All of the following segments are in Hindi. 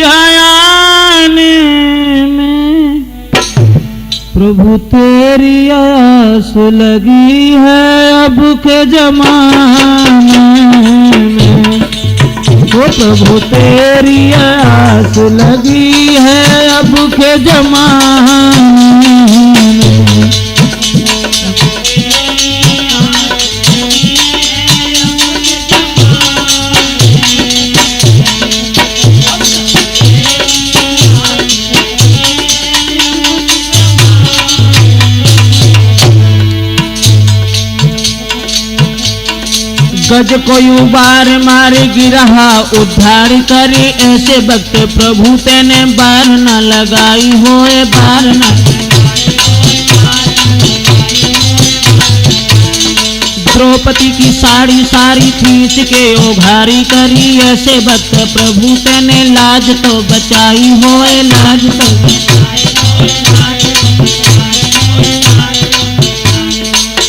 आने में प्रभु तेरी आस लगी है अब के जमाने में। ओ प्रभु तेरी आस लगी है अब के जमाने में। गज कोई उबार मार गिरहा उद्धार करे ऐसे वक्त प्रभु तेने बार न लगाई होए बार न। द्रौपदी की साड़ी सारी खींच के उघारी करी ऐसे वक्त प्रभु तेने लाज तो बचाई होए लाज तो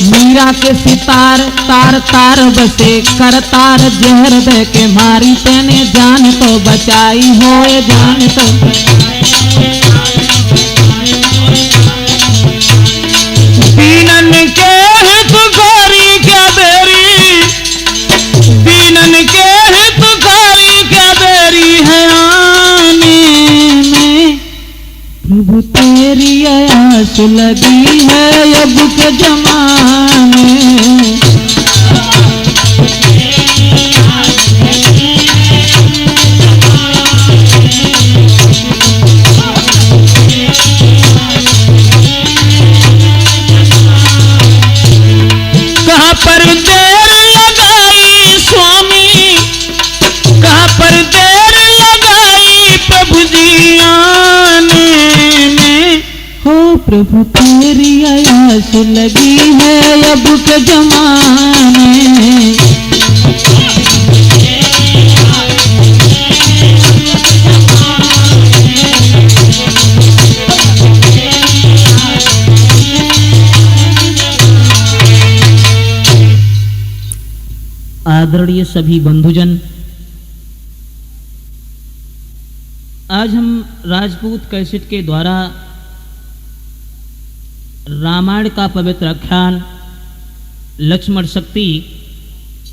मीरा के सितार तार तार बसे कर तार जहर दे के मारी तेने जान तो बचाई होए जान तो। दीनन के हित कारी क्या देरी दीनन के हित कारी क्या देरी है आने में प्रभु तेरी आस लगी है अब के जमाने। कहाँ पर देर लगाई स्वामी कहाँ पर देर लगाई प्रभु जी आने में। हो प्रभु तेरी आस लगी है अब के जमाने में। आदरणीय सभी बंधुजन, आज हम राजपूत कैसेट के द्वारा रामायण का पवित्र आख्यान लक्ष्मण शक्ति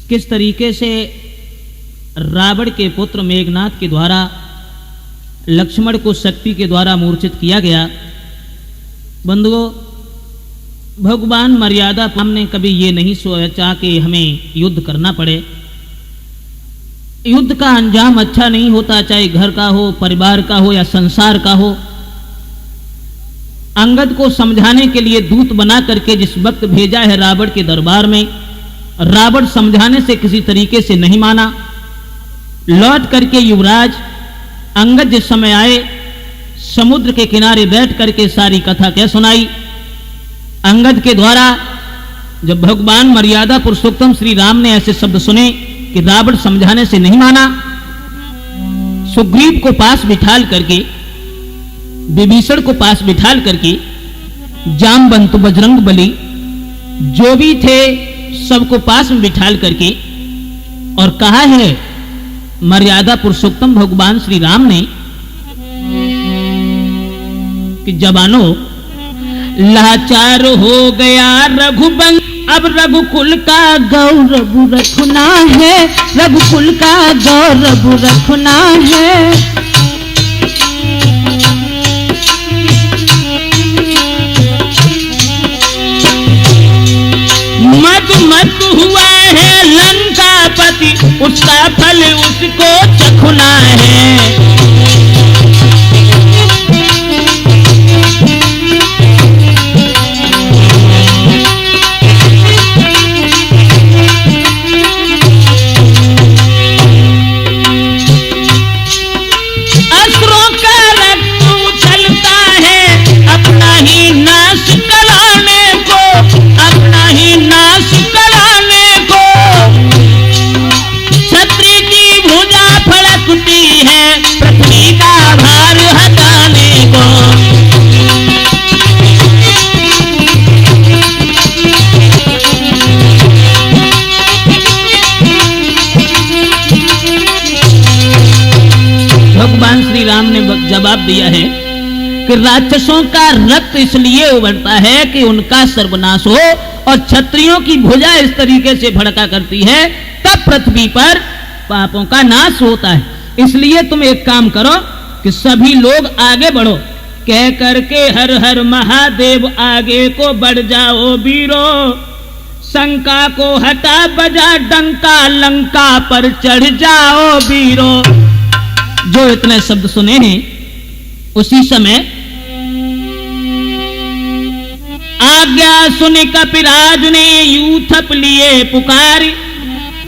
किस तरीके से रावण के पुत्र मेघनाथ के द्वारा लक्ष्मण को शक्ति के द्वारा मूर्छित किया गया। बंधुओं, भगवान मर्यादा हमने कभी ये नहीं सोचा कि हमें युद्ध करना पड़े। युद्ध का अंजाम अच्छा नहीं होता, चाहे घर का हो, परिवार का हो या संसार का हो। अंगद को समझाने के लिए दूत बना करके जिस वक्त भेजा है रावण के दरबार में, रावण समझाने से किसी तरीके से नहीं माना। लौट करके युवराज अंगद जिस समय आए, समुद्र के किनारे बैठ करके सारी कथा कह सुनाई। अंगद के द्वारा जब भगवान मर्यादा पुरुषोत्तम श्री राम ने ऐसे शब्द सुने कि रावण समझाने से नहीं माना, सुग्रीव को पास बिठाल करके, विभीषण को पास बिठाल करके, जामवंत बजरंग बली जो भी थे सबको पास में बिठाल करके और कहा है मर्यादा पुरुषोत्तम भगवान श्री राम ने कि जवानों, लाचार हो गया रघुवंश, अब रघुकुल का गौरव रखना है, रघुकुल का गौरव रखना है। मत मत हुआ है लंकापति, उसका फल उसको चखना है। है भगवान श्री राम ने जवाब दिया है कि राक्षसों का रक्त इसलिए उबलता है कि उनका सर्वनाश हो, और क्षत्रियों की भुजा इस तरीके से भड़का करती है तब पृथ्वी पर पापों का नाश होता है। इसलिए तुम एक काम करो कि सभी लोग आगे बढ़ो, कह करके हर हर महादेव आगे को बढ़ जाओ वीरो, शंका को हटा बजा डंका, लंका पर चढ़ जाओ वीरो। जो इतने शब्द सुने हैं उसी समय आज्ञा सुन कपिराज ने यूथप लिए पुकार,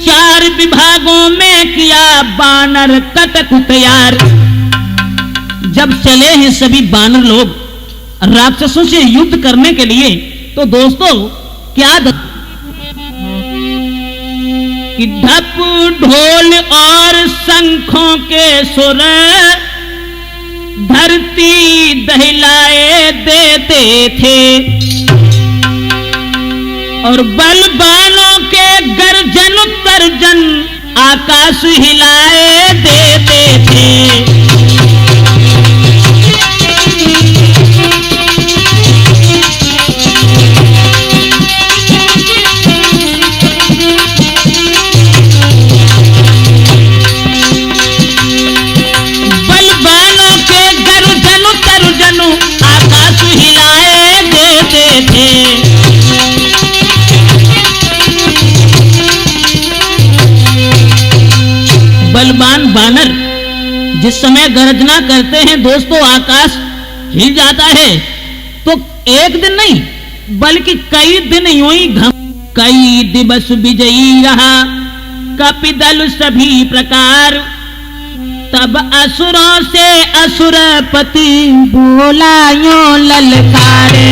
4 विभागों में किया बानर कटक तैयार। जब चले हैं सभी बानर लोग राक्षसों से युद्ध करने के लिए, तो दोस्तों क्या कि ढप ढोल और शंखों के सुर धरती दहिलाए देते थे, और बलवानों के गर्जन तर्जन आकाश हिलाए देते थे। आकाश हिलाए देते थे। बलवान बानर जिस समय गर्जना करते हैं दोस्तों आकाश हिल जाता है। तो एक दिन नहीं बल्कि कई दिन यूं ही कई दिवस विजयी रहा कपिदल सभी प्रकार, तब असुरों से असुरपति बोला यूं ललकारे।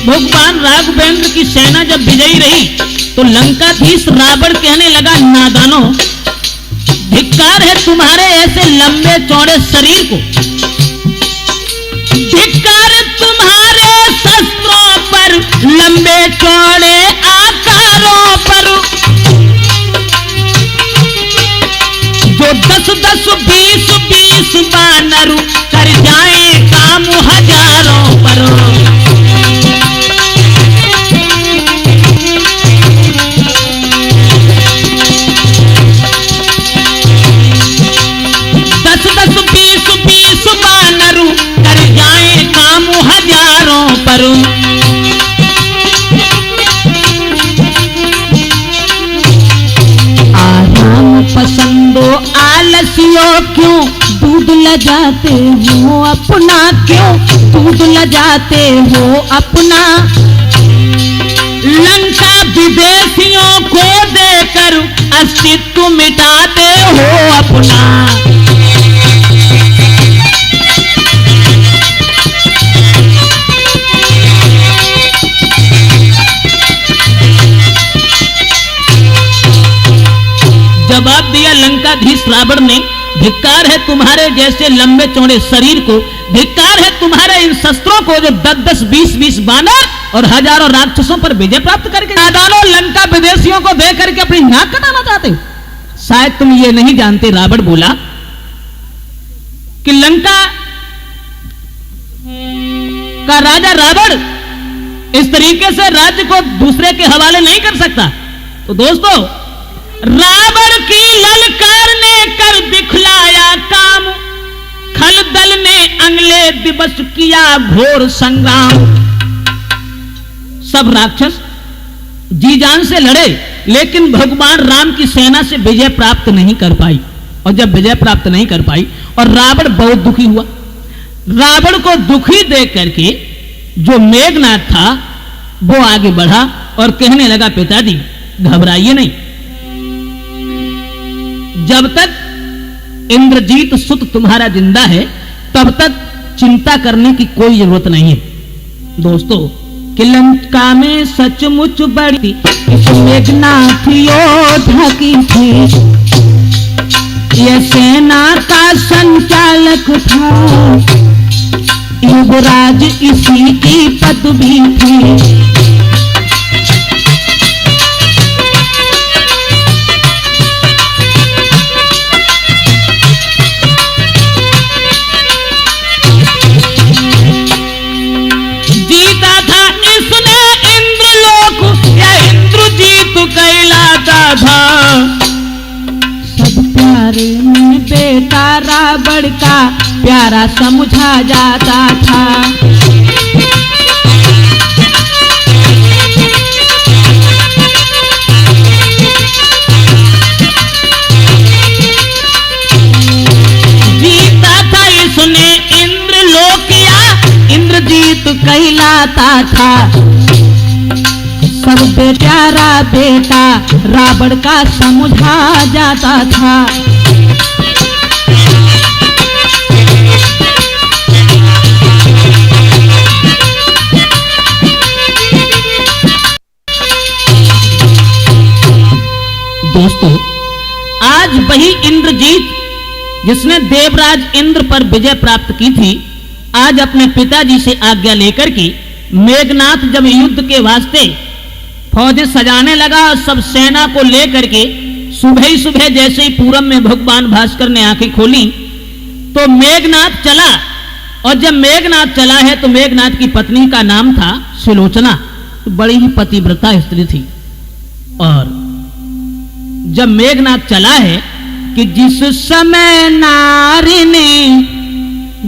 भगवान राघवेंद्र की सेना जब विजयी रही तो लंकाधीश रावण कहने लगा, नादानों, धिक्कार है तुम्हारे ऐसे लंबे चौड़े शरीर को, धिक्कार तुम्हारे शस्त्रों पर, लंबे चौड़े आकारों पर, जो 10-10 20-20 बानर कर जाए काम हजारों पर। 10-20 बानर कर जाए काम हजारों पर। आराम पसंदो आलसियों क्यों दूध लजाते हो अपना, क्यों दूध लजाते हो अपना। लंका विदेशियों को देकर अस्तित्व मिटाते हो अपना। जवाब दिया लंकाधीश रावण ने, धिक्कार है तुम्हारे जैसे लंबे चौड़े शरीर को, धिक्कार है तुम्हारे इन शस्त्रों को जो 10-10 20-20 बानर और हजारों राक्षसों पर विजय प्राप्त करके नादानों लंका विदेशियों को दे करके अपनी नाक कटाना चाहते हो। शायद तुम ये नहीं जानते, रावण बोला कि लंका का राजा रावण इस तरीके से राज्य को दूसरे के हवाले नहीं कर सकता। तो दोस्तों रावण की ललकार ने कर दिखलाया काम, खल दल ने अगले दिवस किया घोर संग्राम। सब राक्षस जी जान से लड़े लेकिन भगवान राम की सेना से विजय प्राप्त नहीं कर पाई। और जब विजय प्राप्त नहीं कर पाई और रावण बहुत दुखी हुआ, रावण को दुखी देख करके जो मेघनाथ था वो आगे बढ़ा और कहने लगा, पिताजी घबराइए नहीं, जब तक इंद्रजीत सुत तुम्हारा जिंदा है तब तक चिंता करने की कोई जरूरत नहीं है। दोस्तों कि लंका में सचमुच बड़ी मेघनाथ योद्धा की थी, ये सेना का संचार लाख था, युवराज इसी की पदवी थी। जीता था इसने इंद्रलोक, या इंद्रजीत कहलाता था। सब प्यारे में बेटा रावण का प्यारा समझा जाता था। जीता था इसने इंद्रलोक, या इंद्रजीत कहलाता था। सबसे प्यारा बेटा रावण का समझा जाता था। दोस्तों, आज वही इंद्रजीत जिसने देवराज इंद्र पर विजय प्राप्त की थी, आज अपने पिताजी से आज्ञा लेकर के मेघनाथ जब युद्ध के वास्ते फौजें सजाने लगा और सब सेना को लेकर के सुबह ही सुबह जैसे ही पूरब में भगवान भास्कर ने आंखें खोली तो मेघनाथ चला। और जब मेघनाथ चला है तो मेघनाथ की पत्नी का नाम था सुलोचना, तो बड़ी ही पतिव्रता स्त्री थी। और जब मेघनाथ चला है कि जिस समय नारी ने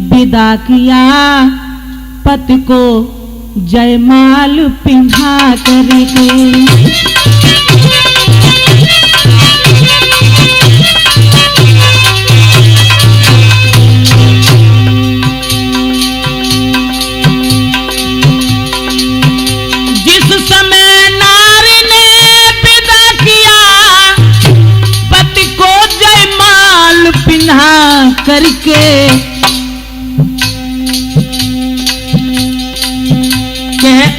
विदा किया पति को जयमाल पिन्हा करके, जिस समय नारी ने विदा किया पति को जयमाल पिन्हा करके,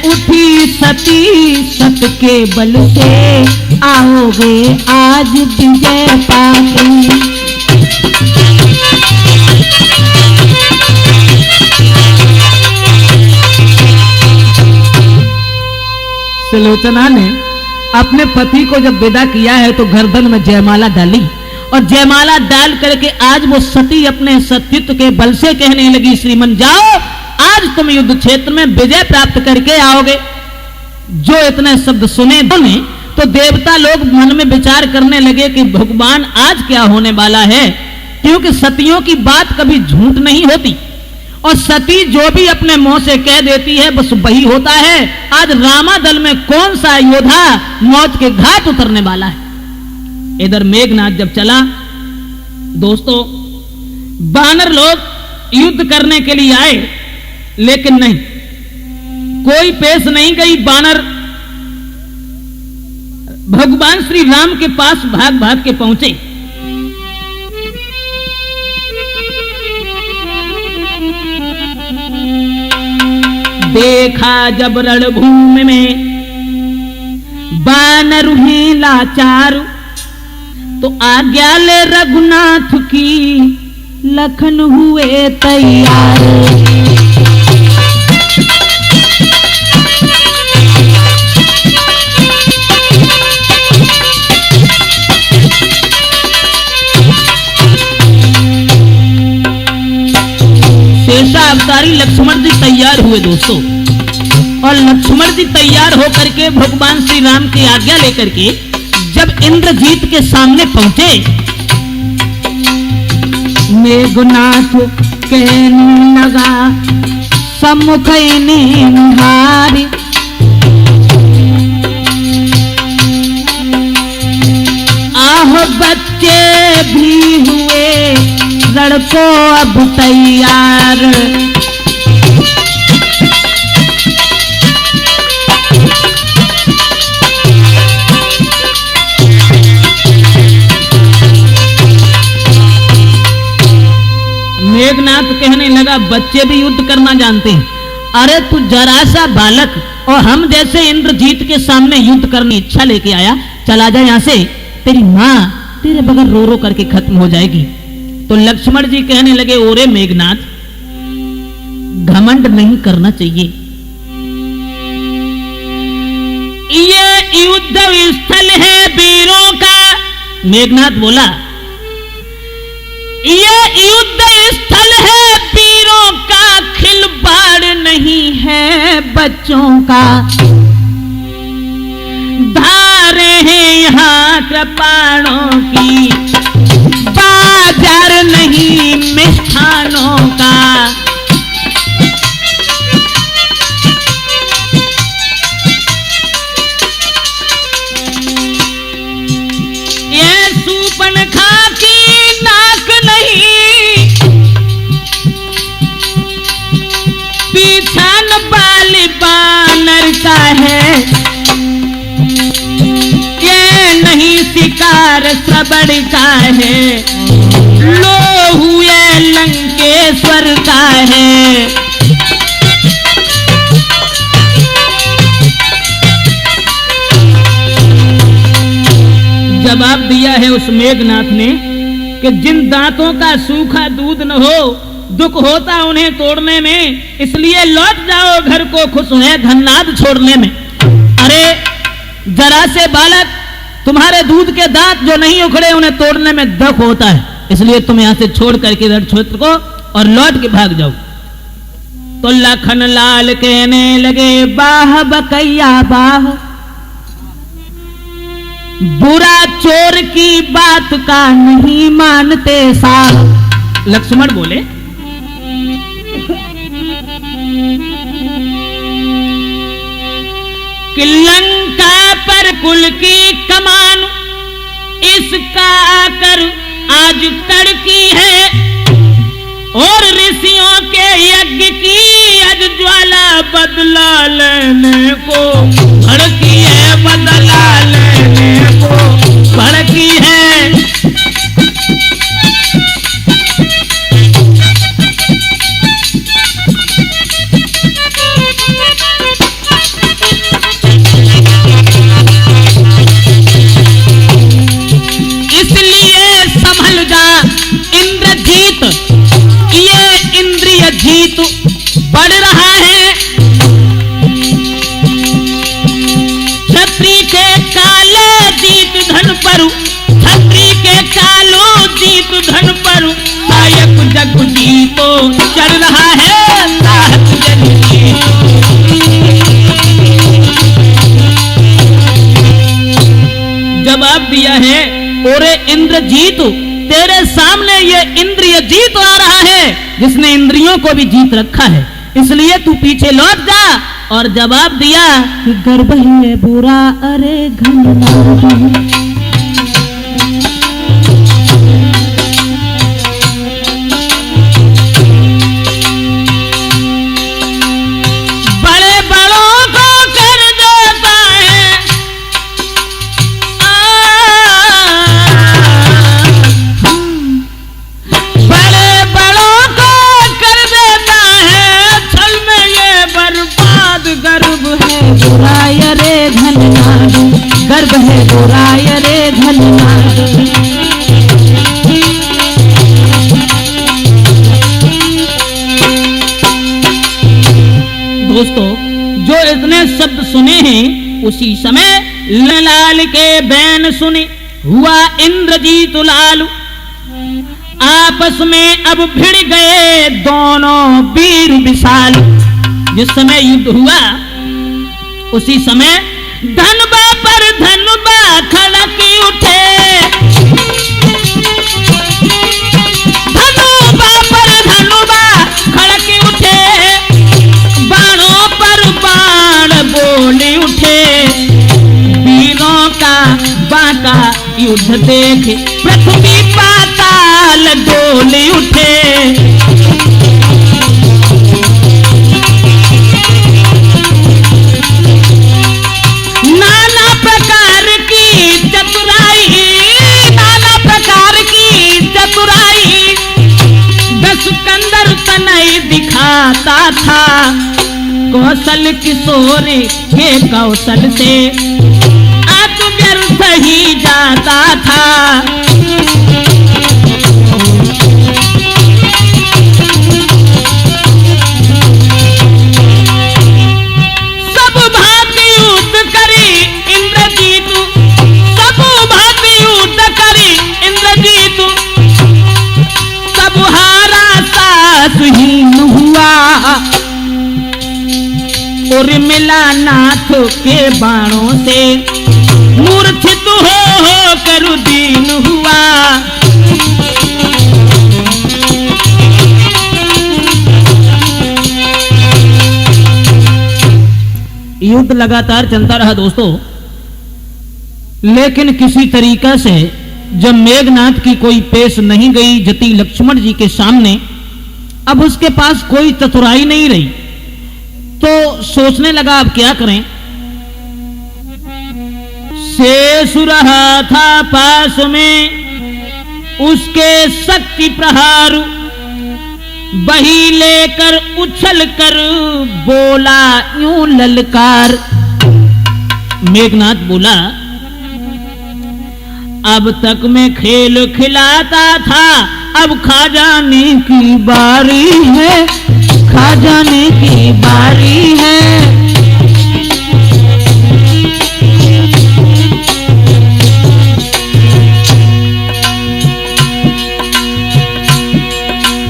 उठी सती सत के बल से आओगे आज विजय पाके। सुलोचना ने अपने पति को जब विदा किया है तो गर्दन में जयमाला डाली और जयमाला डाल करके आज वो सती अपने सतीत्व के बल से कहने लगी, श्रीमन जाओ आज तुम युद्ध क्षेत्र में विजय प्राप्त करके आओगे। जो इतने शब्द सुने तो देवता लोग मन में विचार करने लगे कि भगवान आज क्या होने वाला है, क्योंकि सतियों की बात कभी झूठ नहीं होती और सती जो भी अपने मुंह से कह देती है बस वही होता है। आज रामादल में कौन सा योद्धा मौत के घाट उतरने वाला है। इधर मेघनाथ जब चला दोस्तों, वानर लोग युद्ध करने के लिए आए लेकिन नहीं, कोई पेश नहीं गई। वानर भगवान श्री राम के पास भाग भाग के पहुंचे। देखा जब रणभूमि में वानर हैं लाचार, तो आज्ञा ले रघुनाथ की लखन हुए तैयार। शेषावतारी लक्ष्मण जी तैयार हुए दोस्तों, और लक्ष्मण जी तैयार होकर के भगवान श्री राम की आज्ञा लेकर के जब इंद्रजीत के सामने पहुंचे, मेघनाथ कहने लगा सम्मुख निहारी, आह बच्चे भी हुए लड़को अब तैयार। मेघनाथ कहने लगा बच्चे भी युद्ध करना जानते हैं, अरे तू जरा सा बालक और हम जैसे इंद्रजीत के सामने युद्ध करने की इच्छा लेके आया, चला जा यहां से, तेरी मां तेरे बगैर रो रो करके खत्म हो जाएगी। तो लक्ष्मण जी कहने लगे, ओरे मेघनाथ, घमंड नहीं करना चाहिए। ये युद्ध स्थल है वीरों का। मेघनाथ बोला, ये युद्ध स्थल है वीरों का, खिलवाड़ नहीं है बच्चों का। धारे हैं यहाँ कृपाणों की, बाजार नहीं मिष्ठानों का। ये सूर्पणखा की नाक नहीं, पीछा न बाली बानर का है। ये नहीं शिकार श्रवण का है, लो हुए लंकेश्वर का है। जवाब दिया है उस मेघनाथ ने कि जिन दांतों का सूखा दूध न हो, दुख होता उन्हें तोड़ने में, इसलिए लौट जाओ घर को, खुश है धन्नाद छोड़ने में। अरे जरा से बालक, तुम्हारे दूध के दांत जो नहीं उखड़े उन्हें तोड़ने में दुख होता है, इसलिए तुम यहां से छोड़ करके रण क्षेत्र को और लौट के भाग जाओ। तो लखन लाल कहने लगे, बाह बकैया बाह, बुरा चोर की बात का नहीं मानते साह। लक्ष्मण बोले, कि लंका पर कुल की कमान इसका आकर आज तड़की है, और ऋषियों के यज्ञ की आज ज्वाला बदला लेने को भड़की है, बदला लेने को भड़की है। जीत बढ़ रहा है, छत्री के काले जीत धन पर, छत्री के कालो जीत धन पर, सायक जग जीतो चढ़ रहा है, साहस जवाब दिया है, ओरे इंद्रजीत, तेरे सामने ये इंद्रिय जीत आ रहा है, जिसने इंद्रियों को भी जीत रखा है, इसलिए तू पीछे लौट जा। और जवाब दिया कि गर्भ है बुरा, अरे घन गर्भ है बुराई रे धन्यवाद। दोस्तों, जो इतने शब्द सुने हैं, उसी समय लाल के बैन सुने, हुआ इंद्रजीत लालू, आपस में अब भिड़ गए दोनों वीर विशाल। जिस समय युद्ध हुआ उसी समय धनबा पर धनबा खड़क उठे, धनुबा पर धनुबा खड़क उठे, बाणों पर बाण बोल उठे। वीरों का बांका युद्ध देख पृथ्वी पाताल डोल उठे। दिखाता था कौशल किशोर के कौशल से आज व्यर्थ ही जाता था। हारा सासहीन हुआ और मिला नाथ के बाणों से, मूर्छित हो कर दीन हुआ। युद्ध लगातार चलता रहा दोस्तों, लेकिन किसी तरीका से जब मेघनाथ की कोई पेश नहीं गई जति लक्ष्मण जी के सामने, अब उसके पास कोई चतुराई नहीं रही, तो सोचने लगा अब क्या करें। शेष रहा था पास में उसके शक्ति प्रहार, बही लेकर उछल कर बोला यूं ललकार। मेघनाथ बोला, अब तक मैं खेल खिलाता था, अब खा जाने की बारी है, खा जाने की बारी है।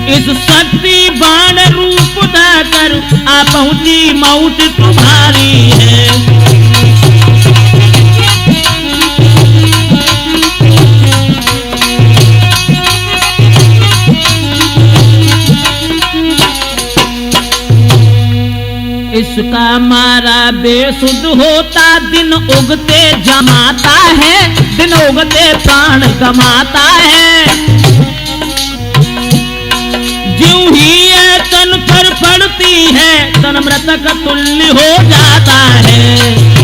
इस शक्ति बाण रूप दाकर आ पहुंची मौत तुम्हारी है। इसका मारा बेसुध होता, दिन उगते जमाता है, दिन उगते प्राण गमाता है। ज्यों ही ये तन पर पड़ती है, तन मृतक तुल्य हो जाता है।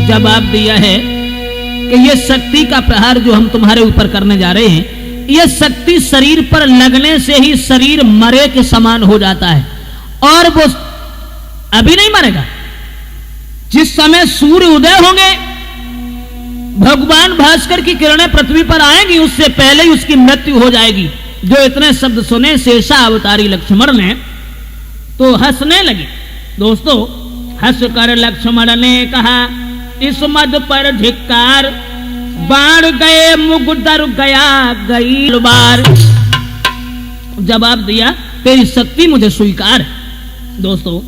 जवाब दिया है कि ये शक्ति का प्रहार जो हम तुम्हारे ऊपर करने जा रहे हैं, ये शक्ति शरीर पर लगने से ही शरीर मरे के समान हो जाता है, और वो अभी नहीं मरेगा। जिस समय सूर्य उदय होंगे, भगवान भास्कर की किरणें पृथ्वी पर आएंगी, उससे पहले ही उसकी मृत्यु हो जाएगी। जो इतने शब्द सुने शेषा अवतारी लक्ष्मण ने तो हंसने लगे। दोस्तों, हंसकर लक्ष्मण ने कहा, इस मद पर धिक्कार, बाण गए मुगदर गया गई बार। जवाब दिया, तेरी शक्ति मुझे स्वीकार है। दोस्तों,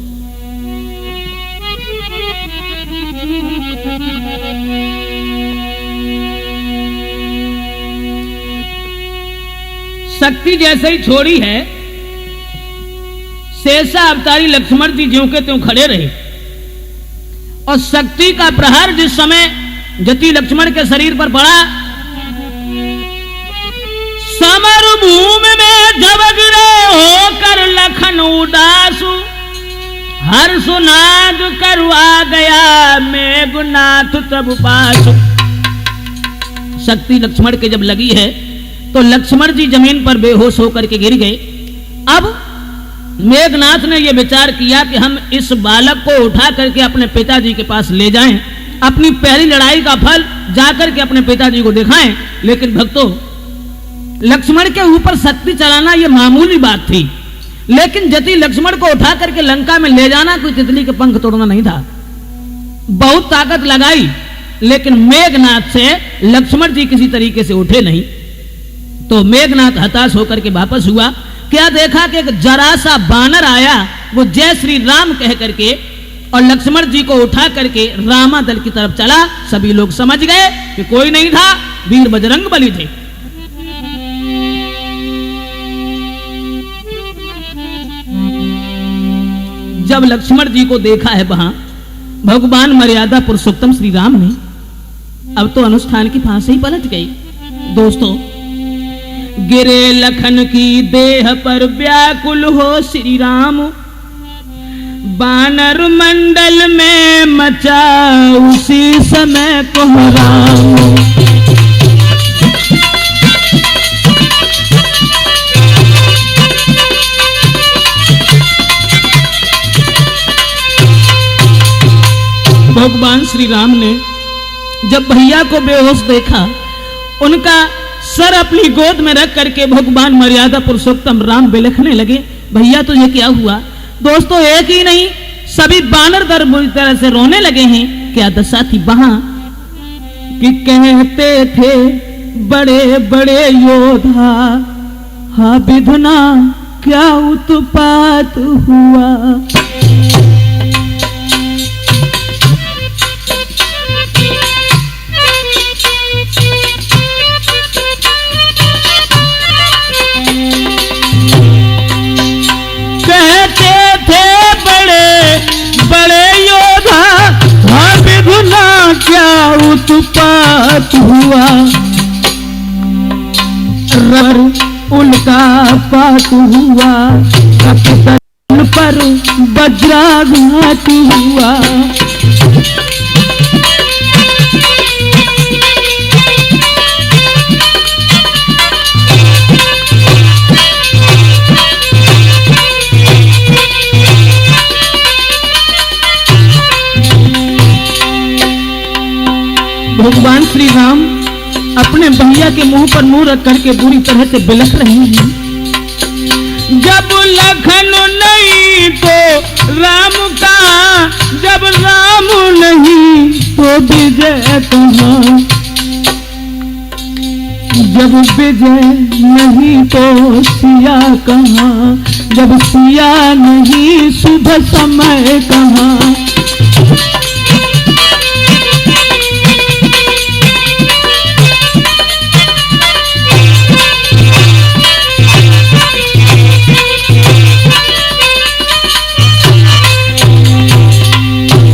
शक्ति जैसे ही छोड़ी है, शेषा अवतारी लक्ष्मण जी ज्यों के त्यों खड़े रहे, और शक्ति का प्रहार जिस समय जति लक्ष्मण के शरीर पर पड़ा, समर भूमि में जब गिरे होकर लखन उदासु, हर्षनाद करवा गया मेघनाथ तब पास। शक्ति लक्ष्मण के जब लगी है तो लक्ष्मण जी जमीन पर बेहोश होकर के गिर गए। अब मेघनाथ ने यह विचार किया कि हम इस बालक को उठा करके अपने पिताजी के पास ले जाएं, अपनी पहली लड़ाई का फल जाकर के अपने पिताजी को दिखाएं। लेकिन भक्तों, लक्ष्मण के ऊपर शक्ति चलाना यह मामूली बात थी, लेकिन जति लक्ष्मण को उठा करके लंका में ले जाना कोई तितली के पंख तोड़ना नहीं था। बहुत ताकत लगाई, लेकिन मेघनाथ से लक्ष्मण जी किसी तरीके से उठे नहीं। तो मेघनाथ हताश होकर के वापस हुआ। क्या देखा कि एक जरा सा बानर आया, वो जय श्री राम कह करके और लक्ष्मण जी को उठा करके रामा दल की तरफ चला। सभी लोग समझ गए कि कोई नहीं था, वीर बजरंग बली थे। जब लक्ष्मण जी को देखा है वहां भगवान मर्यादा पुरुषोत्तम श्री राम ने, अब तो अनुष्ठान की फांसी ही पलट गई। दोस्तों, गिरे लखन की देह पर व्याकुल हो श्री राम, बानर मंडल में मचा उसी समय कोहराम। भगवान श्री राम ने जब भैया को बेहोश देखा, उनका सर अपनी गोद में रख करके भगवान मर्यादा पुरुषोत्तम राम बिलखने लगे। भैया तुझे क्या हुआ? दोस्तों एक ही नहीं, सभी बानर दल बुरी तरह से रोने लगे हैं। क्या दशा थी वहां कि कहते थे बड़े बड़े योद्धा, हा विधना क्या उत्पात हुआ। क्या उत्पात हुआ, रर उल्का पात हुआ, कपितल पर वज्राघात हुआ। भगवान श्री राम अपने भैया के मुंह पर मुंह रख करके बुरी तरह से बिलख रहे हैं। जब लखन नहीं तो राम का, जब राम नहीं तो विजय कहाँ, जब विजय नहीं तो सिया कहाँ, जब सिया नहीं शुभ समय कहाँ।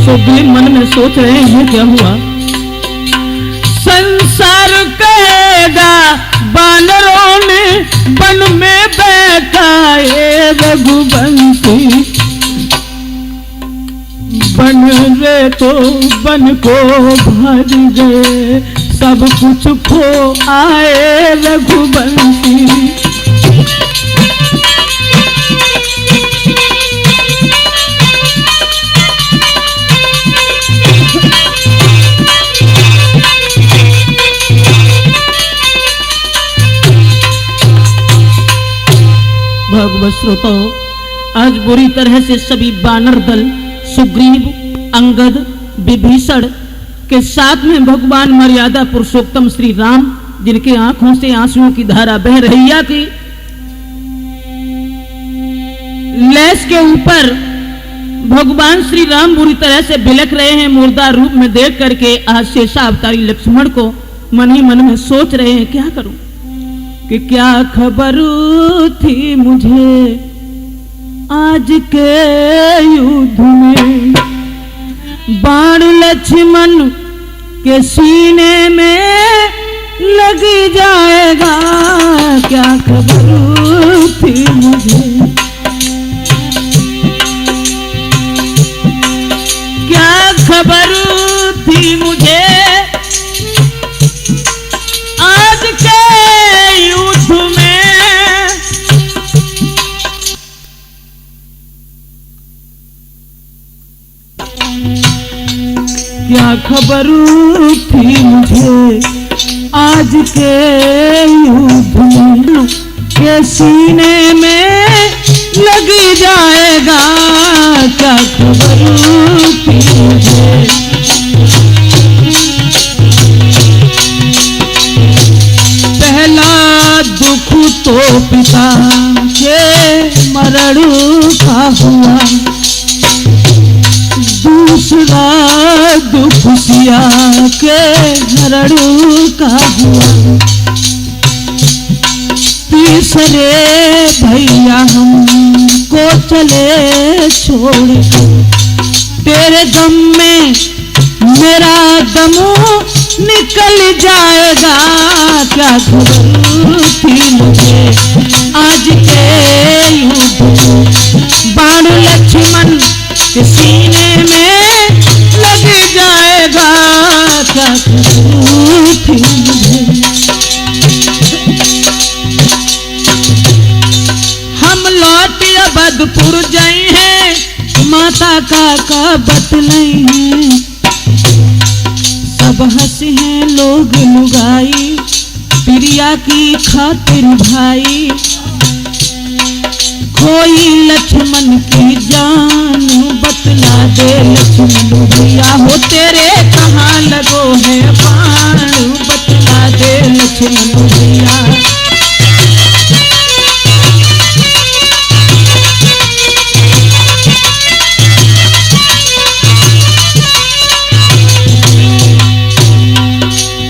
तो मन में सोच रहे हैं क्या हुआ। संसार कहेगा बानरों ने वन में बैठाए रघुवंशी, बन रे तो बन को भर गए, सब कुछ खो आए रघुवंशी। भगवत श्रोताओ, आज बुरी तरह से सभी बानर दल सुग्रीव, अंगद, विभीषण के साथ में भगवान मर्यादा पुरुषोत्तम श्री राम, जिनके आंखों से आंसुओं की धारा बह रही थी, लेस के ऊपर भगवान श्री राम बुरी तरह से बिलख रहे हैं। मुर्दा रूप में देख करके आज शेषावतारी लक्ष्मण को मन ही मन में सोच रहे हैं क्या करूं, कि क्या खबर थी मुझे आज के युद्ध में, बाण लक्ष्मण के सीने में लग जाएगा। क्या खबर थी मुझे, क्या खबर थी मुझे आज के युद्ध में, क्या खबर थी मुझे आज के युद्ध में, के सीने में लग जाएगा। क्या खबर थी मुझे, पहला दुख तो पिता के मरण का हुआ, दूसरा दुख सिया के हरण का हुआ, तीसरे भैया हमको चले छोड़, तेरे दम में मेरा दम निकल जाएगा। क्या खबर थी मुझे आज के युद्ध, बाण लक्ष्मण के सीने में लग जाएगा। क्या खबर थी मुझे, हम लौट अवधपुर जाए हैं, माता का बतलाई है, सब हंसे हैं लोग लुगाई, प्रिया की खातिर भाई, खोई लक्ष्मण की जान बतला दे लक्ष्मण भैया हो तेरे कहाँ लगो है बाण बतला दे लक्ष्मण भैया।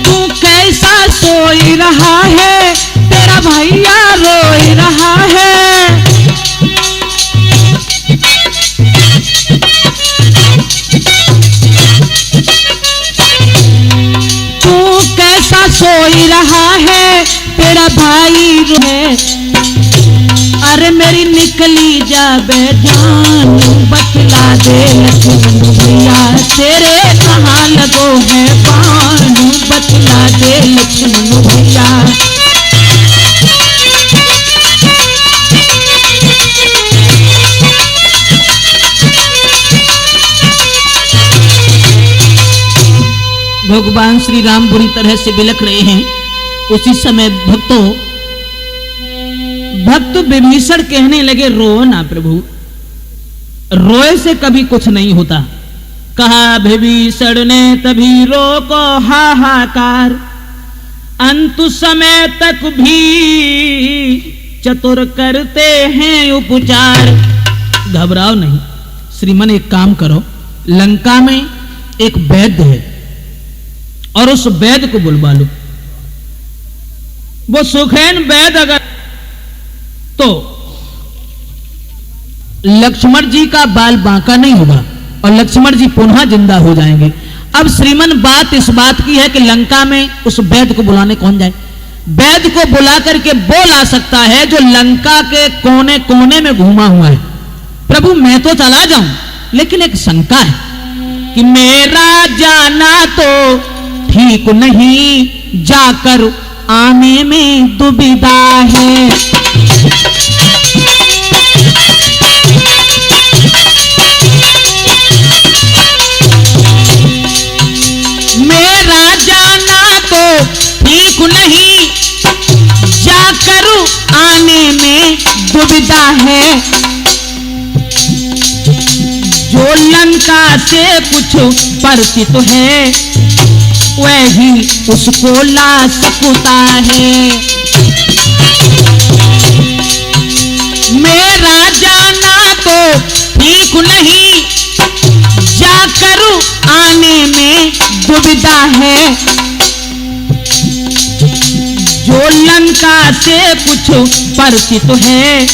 तू कैसा सोई रहा है तेरा भैया रोई रहा है। सोई रहा है तेरा भाई है। अरे मेरी निकली जाबे जान बतला दे लक्ष्मण भैया तेरे कहाँ लगो है बाण बतला दे लक्ष्मण भैया। भगवान श्री राम बुरी तरह से बिलख रहे हैं। उसी समय भक्त विभीषण कहने लगे रो ना प्रभु, रोए से कभी कुछ नहीं होता। कहा विभीषण ने तभी रोको हाहाकार, अंत समय तक भी चतुर करते हैं उपचार। घबराओ नहीं श्रीमन, एक काम करो, लंका में एक वैद्य है और उस वैद्य को बुलवा लो। वो सुखैन वैद्य अगर तो लक्ष्मण जी का बाल बांका नहीं होगा और लक्ष्मण जी पुनः जिंदा हो जाएंगे। अब श्रीमन बात इस बात की है कि लंका में उस वैद्य को बुलाने कौन जाए। वैद्य को बुला करके वो ला सकता है जो लंका के कोने कोने में घूमा हुआ है। प्रभु मैं तो चला जाऊं, लेकिन एक शंका है कि मेरा जाना तो ठीक नहीं, जाकर आने में दुविधा है। मेरा जाना तो ठीक नहीं, जाकर आने में दुविधा है। जो लंका से कुछ परिचित है वही उसको ला सकता है। मेरा जाना तो ठीक नहीं, जाकर आने में दुविधा है। जो लंका से कुछ परिचित है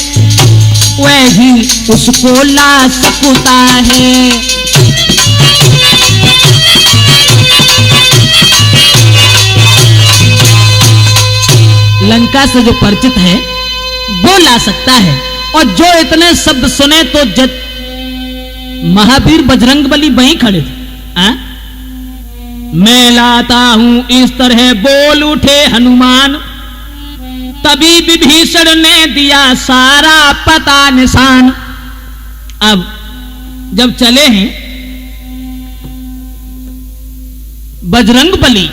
वही उसको ला सकता है। लंका से जो परिचित है वो ला सकता है। और जो इतने शब्द सुने तो महावीर बजरंगबली वहीं खड़े थे। मैं लाता हूं इस तरह बोल उठे हनुमान, तभी विभीषण ने दिया सारा पता निशान। अब जब चले हैं बजरंगबली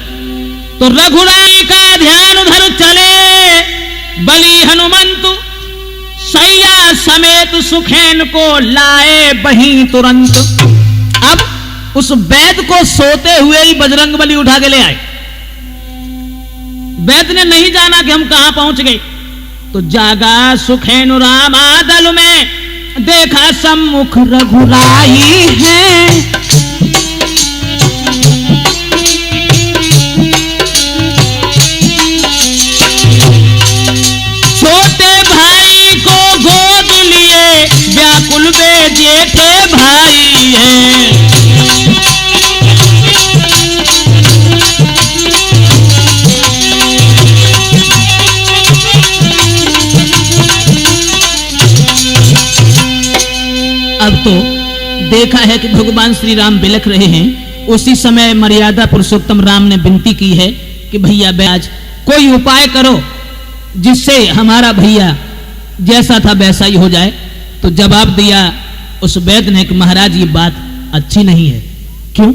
तो रघुराई का ध्यान उधर चले। बली हनुमंत सैया समेत सुखैन को लाए वहीं तुरंत। अब उस वैद्य को सोते हुए ही बजरंगबली उठा के ले आए। वैद्य ने नहीं जाना कि हम कहां पहुंच गए, तो जागा सुखैन रामा दल में, देखा सम्मुख रघुराई है। व्याकुल वे जेठे भाई हैं। अब तो देखा है कि भगवान श्री राम बिलख रहे हैं। उसी समय मर्यादा पुरुषोत्तम राम ने विनती की है कि भैया आज कोई उपाय करो जिससे हमारा भैया जैसा था वैसा ही हो जाए। तो जवाब दिया उस वैद्य ने कि महाराज ये बात अच्छी नहीं है। क्यों?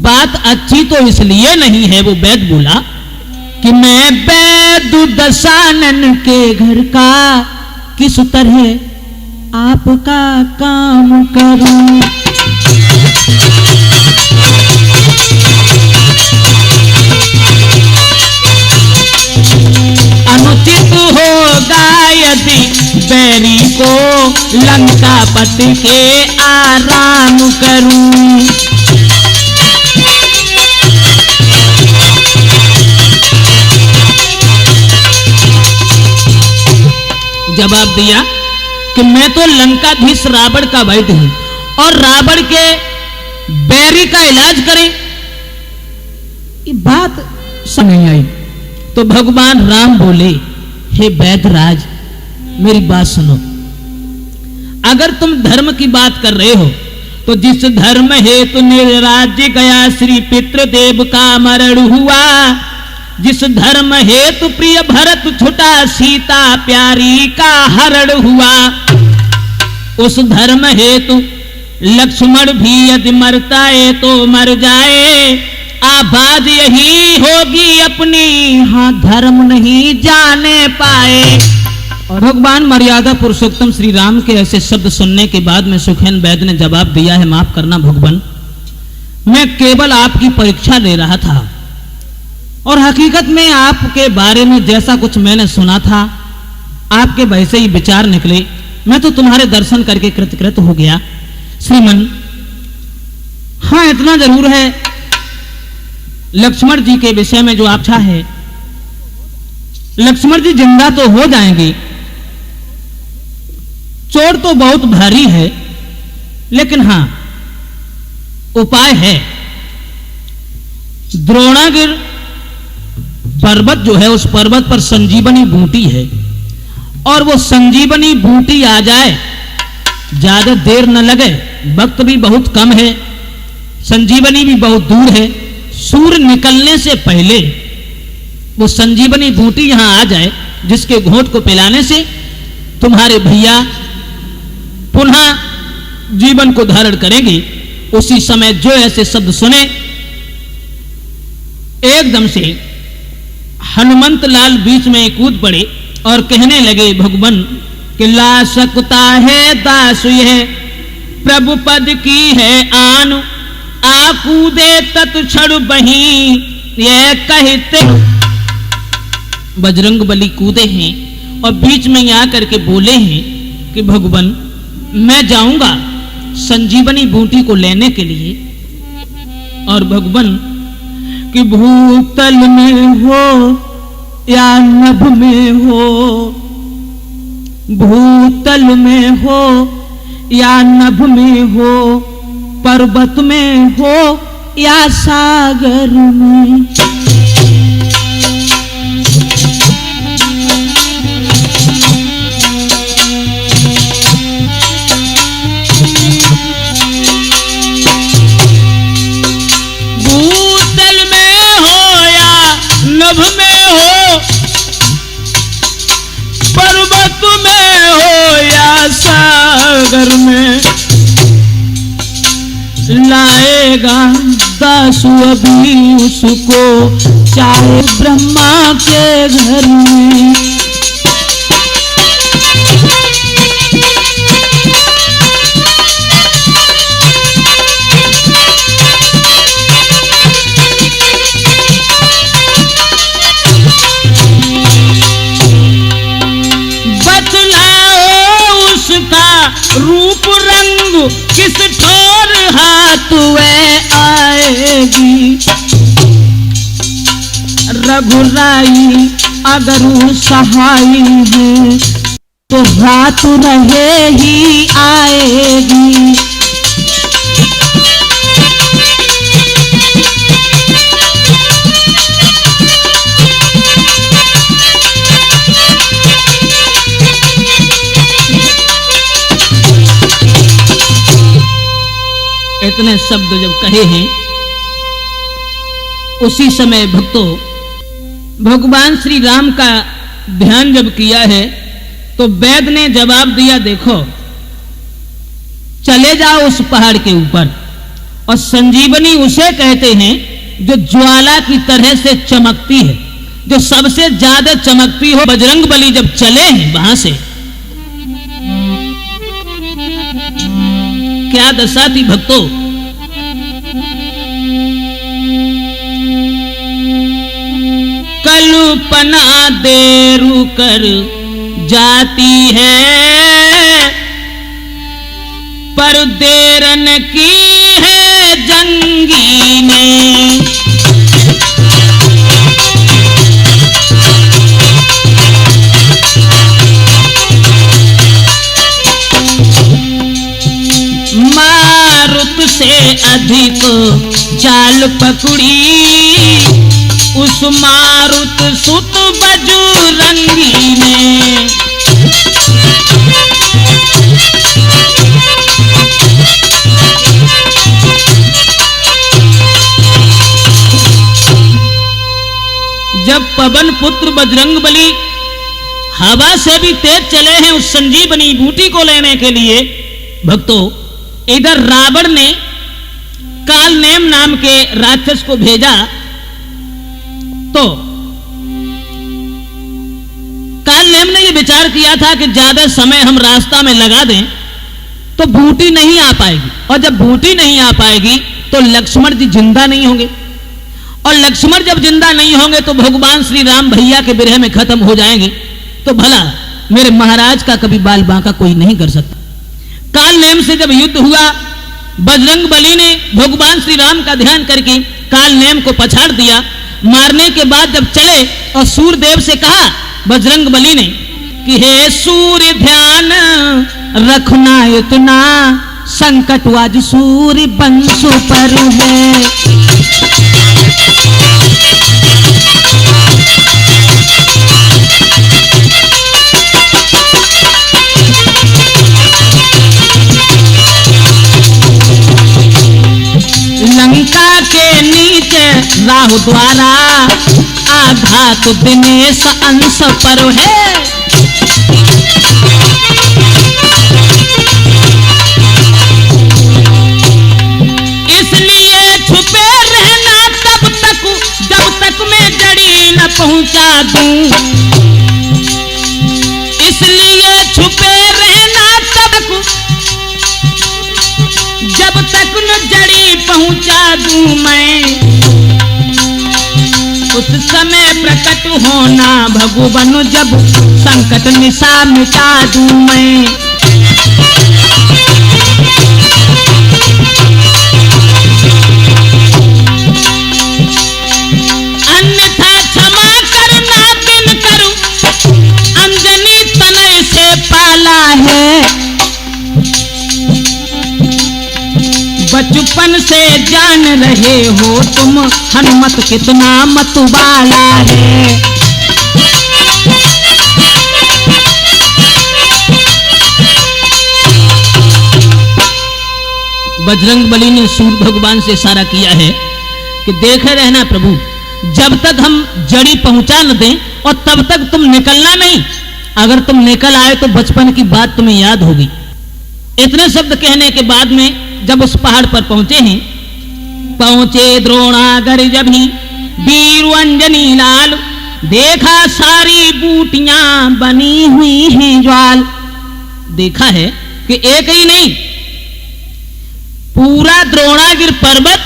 बात अच्छी तो इसलिए नहीं है, वो वैद्य बोला कि मैं वैद्य दशानन के घर का किस तरह आपका काम करूं। अनुचित होगा यदि बैरी को लंका पति के आराम करूं। जवाब दिया कि मैं तो लंकाधीश रावण का वैद्य हूं और रावण के बैरी का इलाज करें, ये बात समझ नहीं आई। तो भगवान राम बोले, हे वैद्यराज मेरी बात सुनो। अगर तुम धर्म की बात कर रहे हो तो जिस धर्म हेतु निर्राज्य गया श्री पितृदेव का मरण हुआ, जिस धर्म हेतु प्रिय भरत छुटा सीता प्यारी का हरण हुआ, उस धर्म हेतु लक्ष्मण भी यदि मरता है तो मर जाए, आबाद यही होगी अपनी, हाँ धर्म नहीं जाने पाए। और भगवान मर्यादा पुरुषोत्तम श्री राम के ऐसे शब्द सुनने के बाद में सुखेन वैद्य ने जवाब दिया है, माफ करना भगवान, मैं केवल आपकी परीक्षा ले रहा था और हकीकत में आपके बारे में जैसा कुछ मैंने सुना था आपके वैसे ही विचार निकले। मैं तो तुम्हारे दर्शन करके कृतकृत हो गया श्रीमन। हाँ इतना जरूर है, लक्ष्मण जी के विषय में जो आशा है, लक्ष्मण जी जिंदा तो हो जाएंगे। चोट तो बहुत भारी है, लेकिन हां उपाय है। द्रोणागिर पर्वत जो है, उस पर्वत पर संजीवनी बूटी है और वो संजीवनी बूटी आ जाए, ज्यादा देर न लगे, वक्त भी बहुत कम है, संजीवनी भी बहुत दूर है, सूर्य निकलने से पहले वो संजीवनी बूटी यहां आ जाए, जिसके घोंट को पिलाने से तुम्हारे भैया पुनः जीवन को धारण करेंगे। उसी समय जो ऐसे शब्द सुने, एकदम से हनुमंत लाल बीच में कूद पड़े और कहने लगे, भगवान कि ला सकता है दास है प्रभु पद की है आन, आ कूदे तत्क्षण बही ये कहते। बजरंग बली कूदे हैं और बीच में यहाँ करके बोले हैं कि भगवान मैं जाऊंगा संजीवनी बूटी को लेने के लिए, और भगवान कि भूतल में हो या नभ में हो, भूतल में हो या नभ में हो, पर्वत में हो या सागर में, भूतल में हो या नभ में हो, पर्वत में हो या सागर में, लाएगा दासु अभी उसको चाहे ब्रह्मा के घर में। रूप रंग किस ठोर हाथ वे आएगी, रघुराई अगर सहाई है तो रात रहे ही आएगी। इतने शब्द जब कहे हैं, उसी समय भक्तों भगवान श्री राम का ध्यान जब किया है तो वैद्य ने जवाब दिया, देखो चले जाओ उस पहाड़ के ऊपर, और संजीवनी उसे कहते हैं जो ज्वाला की तरह से चमकती है, जो सबसे ज्यादा चमकती हो। बजरंग बली जब चले हैं वहां से क्या दशा थी भक्तों। कल्पना देरु कर जाती है, पर देर न की है जंगी ने। मारुत से अधिक चाल पकड़ी, उस मारुत सुत बजरंगी ने। जब पवन पुत्र बजरंगबली हवा से भी तेज चले हैं उस संजीवनी बूटी को लेने के लिए भक्तों, इधर रावण ने कालनेम नाम के राक्षस को भेजा, तो कालनेम ने यह विचार किया था कि ज्यादा समय हम रास्ता में लगा दें तो बूटी नहीं आ पाएगी, और जब बूटी नहीं आ पाएगी तो लक्ष्मण जी जिंदा नहीं होंगे, और लक्ष्मण जब जिंदा नहीं होंगे तो भगवान श्री राम भैया के विरह में खत्म हो जाएंगे, तो भला मेरे महाराज का कभी बाल बांका कोई नहीं कर सकता। कालनेम से जब युद्ध हुआ, बजरंगबली ने भगवान श्री राम का ध्यान करके कालनेम को पछाड़ दिया। मारने के बाद जब चले और सूर्यदेव से कहा बजरंगबली ने कि हे सूर्य ध्यान रखना इतना, संकट आज सूर्य वंश पर है। लंका के नीचे राहु द्वारा, आघात दिनेश अंश पर है। इसलिए छुपे रहना तब तक जब तक मैं जड़ी न पहुंचा दूं। इसलिए छुपे रहना तब जब तक न जड़ी पहुंचा दूं मैं। उस समय प्रकट होना भगवान, जब संकट निशा मिटा दूं मैं। अन्यथा क्षमा करना बिन करूं, अंजनी तनय से पाला है। बचपन से जान रहे हो तुम, हनुमत कितना मतवाला है। बजरंगबली ने सूर्य भगवान से इशारा किया है कि देखे रहना प्रभु, जब तक हम जड़ी पहुंचा न दें और तब तक तुम निकलना नहीं। अगर तुम निकल आए तो बचपन की बात तुम्हें याद होगी। इतने शब्द कहने के बाद में जब उस पहाड़ पर पहुंचे हैं, पहुंचे द्रोणागर जब ही वीर अंजनी लाल, देखा सारी बूटियां बनी हुई हैं ज्वाल। देखा है कि एक ही नहीं, पूरा द्रोणागिर पर्वत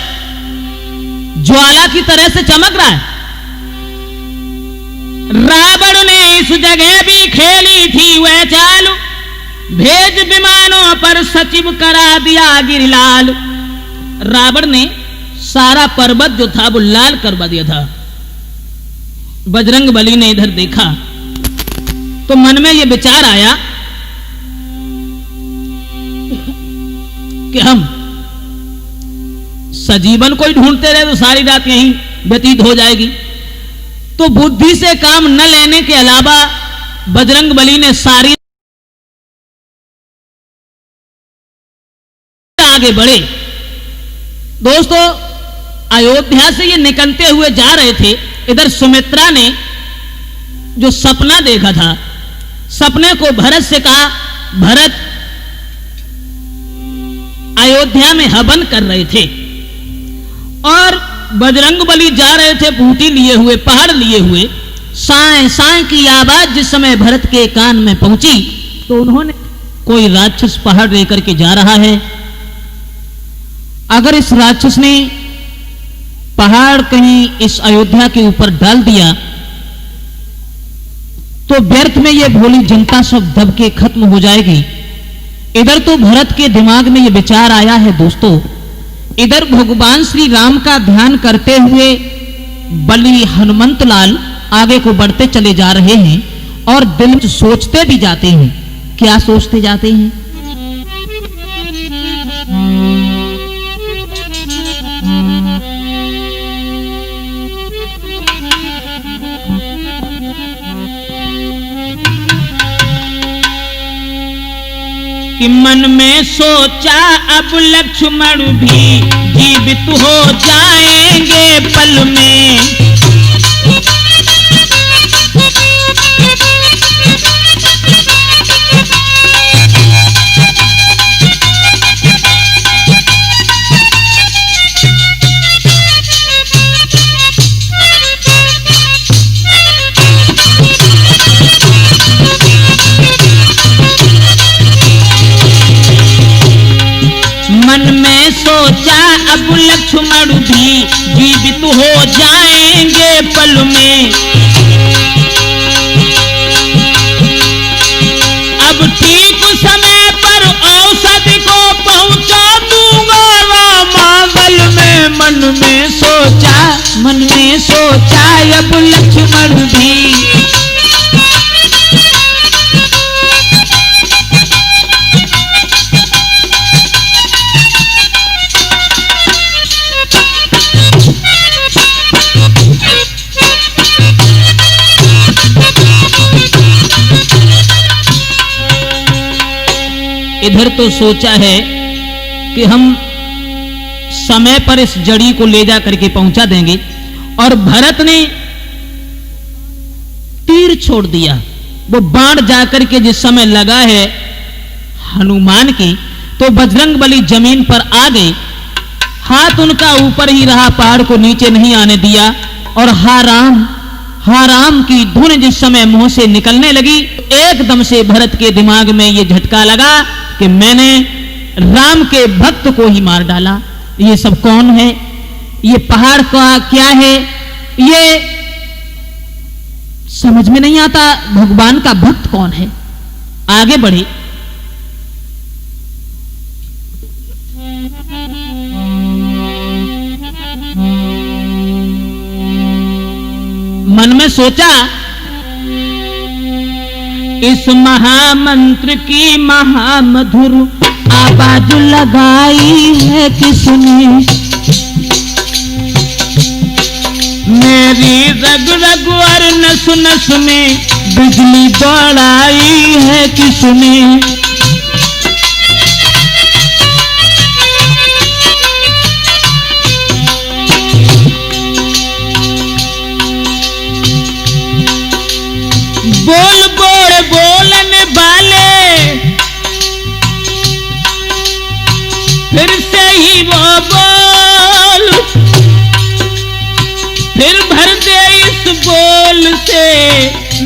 ज्वाला की तरह से चमक रहा है। रावण ने इस जगह भी खेली थी वह चाल, भेज विमानों पर सचिव करा दिया गिरिलाल। रावण ने सारा पर्वत जो था वो लाल करवा दिया था। बजरंगबली ने इधर देखा तो मन में यह विचार आया कि हम सजीवन को ही ढूंढते रहे तो सारी रात यहीं व्यतीत हो जाएगी। तो बुद्धि से काम न लेने के अलावा बजरंगबली ने सारी आगे बढ़े। दोस्तों, अयोध्या से ये निकलते हुए जा रहे थे। इधर सुमित्रा ने जो सपना देखा था, सपने को भरत से कहा। भरत अयोध्या में हवन कर रहे थे और बजरंगबली जा रहे थे बूटी लिए हुए, पहाड़ लिए हुए। साए साए की आवाज जिस समय भरत के कान में पहुंची तो उन्होंने कोई राक्षस पहाड़ लेकर के जा रहा है, अगर इस राक्षस ने पहाड़ कहीं इस अयोध्या के ऊपर डाल दिया तो व्यर्थ में ये भोली जनता सब दब के खत्म हो जाएगी। इधर तो भरत के दिमाग में ये विचार आया है दोस्तों, इधर भगवान श्री राम का ध्यान करते हुए बलि हनुमंत लाल आगे को बढ़ते चले जा रहे हैं और दिल में सोचते भी जाते हैं। क्या सोचते जाते हैं? कि मन में सोचा अब लक्ष्मण भी जीवित हो जाएंगे पल में। मन में सोचा अब लक्ष्मण भी जीवित हो जाएंगे पल में। अब ठीक समय पर औषधि को पहुंचा दूंगा रामागल में। मन में सोचा अब लक्ष्मण भी इधर तो सोचा है कि हम समय पर इस जड़ी को ले जा करके पहुंचा देंगे और भरत ने तीर छोड़ दिया। वो बाण जाकर के जिस समय लगा है हनुमान की तो बजरंग बली जमीन पर आ गए। हाथ उनका ऊपर ही रहा, पहाड़ को नीचे नहीं आने दिया और हा राम की धुन जिस समय मुंह से निकलने लगी एकदम से भरत के दिमाग में यह झटका लगा कि मैंने राम के भक्त को ही मार डाला। ये सब कौन है? ये पहाड़ का क्या है? ये समझ में नहीं आता। भगवान का भक्त कौन है? आगे बढ़े। मन में सोचा इस महामंत्र की महामधुर आवाज लगाई है किसने। मेरी रग रग और नस नस में बिजली दौड़ाई है किसने। बोल बोल बोलने वाले फिर से ही वो बोल, फिर भर दे इस बोल से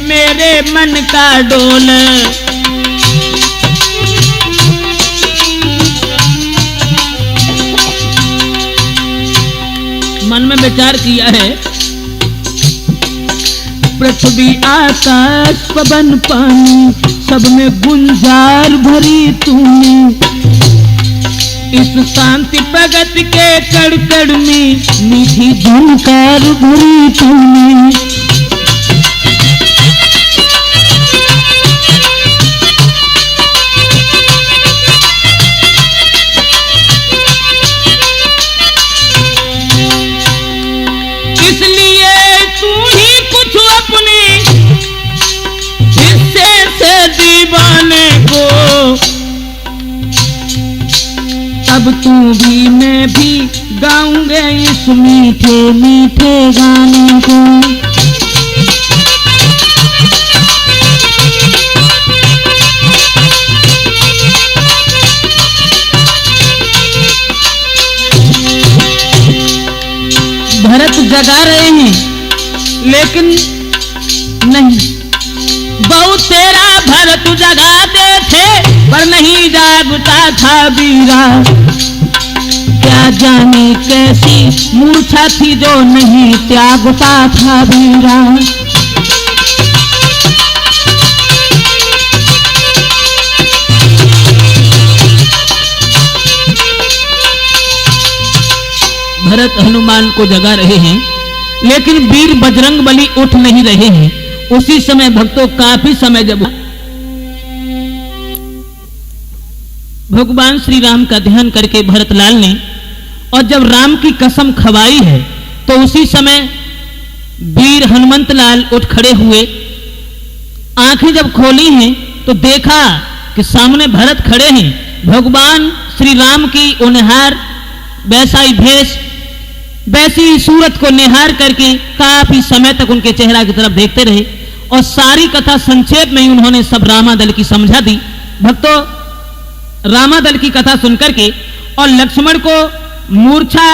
मेरे मन का डोल। मन में विचार किया है पृथ्वी आकाश पवन पानी सब में गुंजार भरी तूने। इस शांति प्रगति के कड़ कड़ में मीठी झनकार भरी तूने। अब तू भी मैं भी गाऊंगे इस मीठे मीठे गाने को। भरत जगा रहे हैं लेकिन नहीं, बहु तेरा भरत जगाते थे पर नहीं जागता था बीरा। क्या न जाने कैसी मूर्छा थी जो नहीं त्यागता था वीरा। भरत हनुमान को जगा रहे हैं, लेकिन वीर बजरंग बली उठ नहीं रहे हैं। उसी समय भक्तों काफी समय जब भगवान श्री राम का ध्यान करके भरतलाल ने और जब राम की कसम खवाई है तो उसी समय वीर हनुमंत लाल उठ खड़े हुए। आंखें जब खोली हैं तो देखा कि सामने भरत खड़े हैं। भगवान श्री राम की उनहार वैसा ही भेष वैसी सूरत को निहार करके काफी समय तक उनके चेहरा की तरफ देखते रहे और सारी कथा संक्षेप में ही उन्होंने सब रामादल की समझा दी। भक्तों, रामादल की कथा सुनकर के और लक्ष्मण को मूर्छा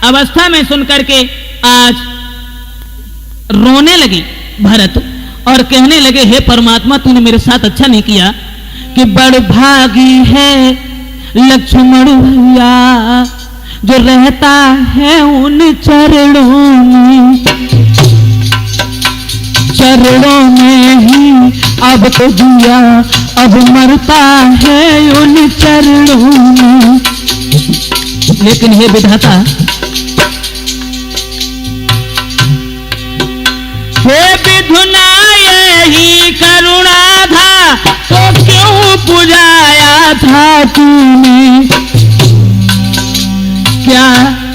अवस्था में सुनकर के आज रोने लगे भरत और कहने लगे, हे परमात्मा, तूने मेरे साथ अच्छा नहीं किया कि बड़ भागी है लक्ष्मण भैया जो रहता है उन चरणों में ही अब तो जिया अब मरता है उन चरणों में। लेकिन हे विधाता, हे विधुना यही करुणा था तो क्यों पुजाया था तूने। क्या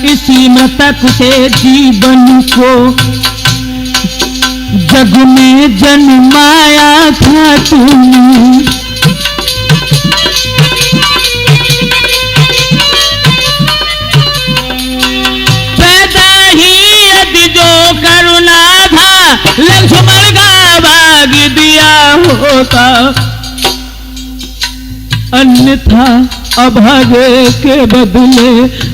इसी मृतक से जीवन को जग में जन्माया था तूने। पैदा ही यदि जो करुणा था लक्ष्मण का भाग दिया होता, अन्यथा अभागे के बदले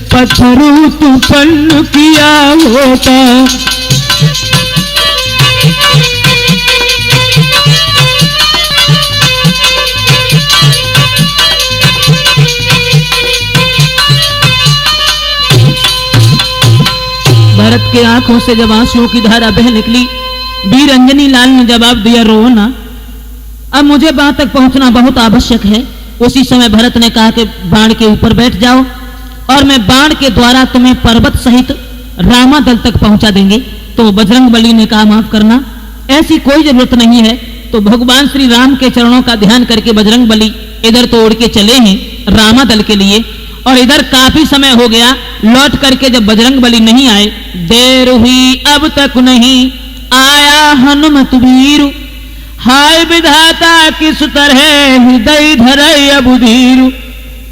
पत्थर उत्पन्न किया होता। भरत के आंखों से जब आंसुओं की धारा बह निकली, वीर अंजनी लाल ने जवाब दिया, रो ना, अब मुझे वहां तक पहुंचना बहुत आवश्यक है। उसी समय भरत ने कहा कि बाण के ऊपर बैठ जाओ और मैं बाण के द्वारा तुम्हें पर्वत सहित रामादल तक पहुंचा देंगे। तो बजरंग बली ने कहा, माफ करना, ऐसी कोई जरूरत नहीं है। तो भगवान श्री राम के चरणों का ध्यान करके बजरंग बली इधर तो उड़ के चले हैं रामादल के लिए और इधर काफी समय हो गया। लौट करके जब बजरंग बली नहीं आए, देर हुई अब तक नहीं आया हनुमत वीर, हाय विधाता किस तरह हृदय धरे अब धीर।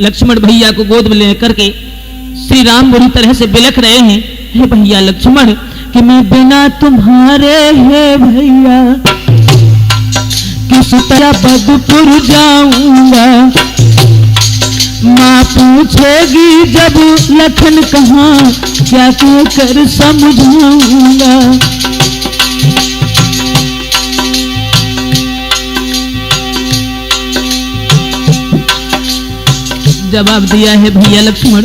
लक्ष्मण भैया को गोद में लेकर के श्री राम बुरी तरह से बिलख रहे हैं, हे भैया लक्ष्मण कि मैं बिना तुम्हारे हे भैया किस तरह बदपुर जाऊंगा। माँ पूछेगी जब लखन कहाँ क्या कर समझाऊंगा। जवाब दिया है, भैया लक्ष्मण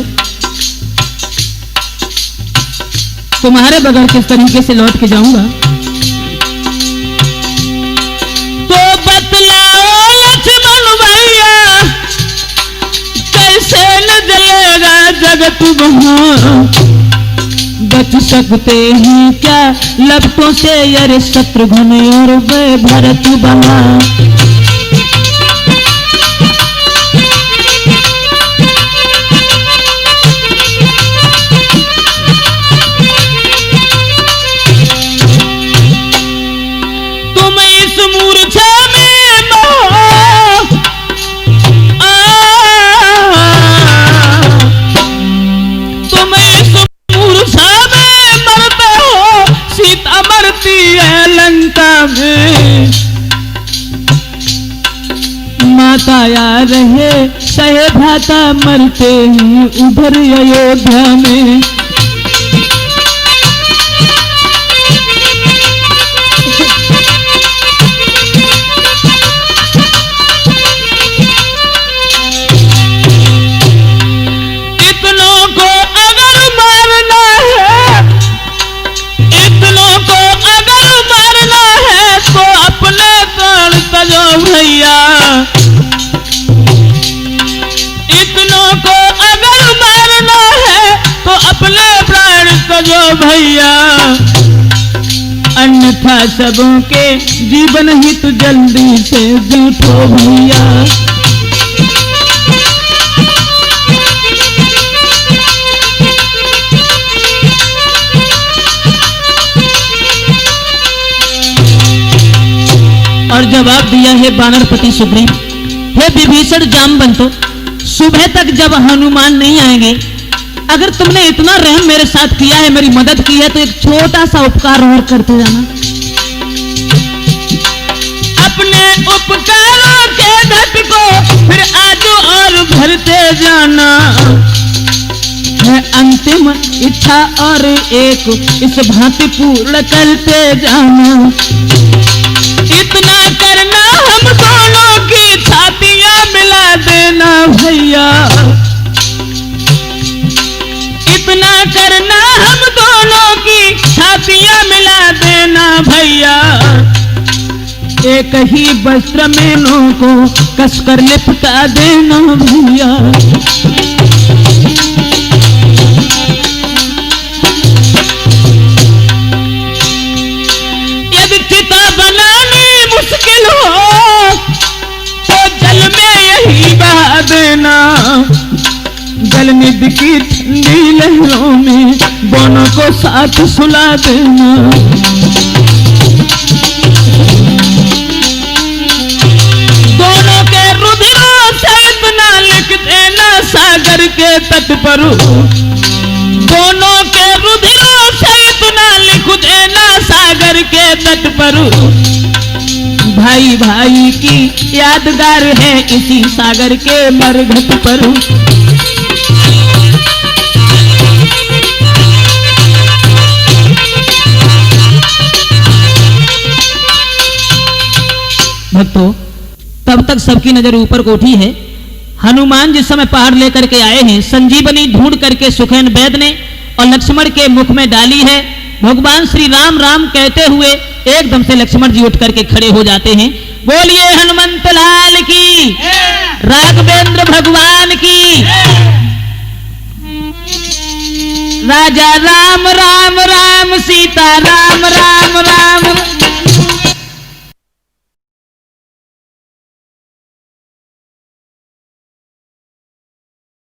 तुम्हारे बगैर किस तरीके से लौट के जाऊंगा। तो बतलाओ लक्ष्मण भैया कैसे न जलेगा जगत वहां, बच सकते हैं क्या लपटों से अरे शत्रुघ्न और वे भरत वहां। माता या रहे सहे भाता मरते हैं उधर अयोध्या में। इतनों को भैया, अन्यथा सबों के जीवन ही तो जल्दी से जूठो भैया। और जवाब दिया है वानरपति सुग्रीव, हे विभीषण जामवंतो, सुबह तक जब हनुमान नहीं आएंगे, अगर तुमने इतना रहम मेरे साथ किया है, मेरी मदद की है, तो एक छोटा सा उपकार और करते जाना। अपने उपकारों के घट को फिर आजू और भरते जाना है, अंतिम इच्छा और एक इस भांति पूर्ण करते जाना। इतना करना हम दोनों की छातियां मिला देना भैया, इतना करना हम दोनों की छातियां मिला देना भैया। एक ही वस्त्र में नो को कसकर लिपटा देना भैया। यदि चिता बनानी मुश्किल हो तो जल में यही बहा देना, जल निधि की ठंडी लहरों में दोनों को साथ सुला देना। दोनों के रुधिरों से इतना लिख देना सागर के तट पर, दोनों के रुधिरों से इतना लिख देना सागर के तट पर। भाई भाई की यादगार है इसी सागर के मरघट पर। भक्तों, तब तक सबकी नजर ऊपर को उठी है। हनुमान जिस समय पहाड़ लेकर के आए हैं, संजीवनी ढूंढ करके सुखेन वैद ने और लक्ष्मण के मुख में डाली है। भगवान श्री राम राम कहते हुए एकदम से लक्ष्मण जी उठ करके खड़े हो जाते हैं। बोलिए हनुमंत लाल की, राघवेंद्र भगवान की। राजा राम राम राम सीता राम।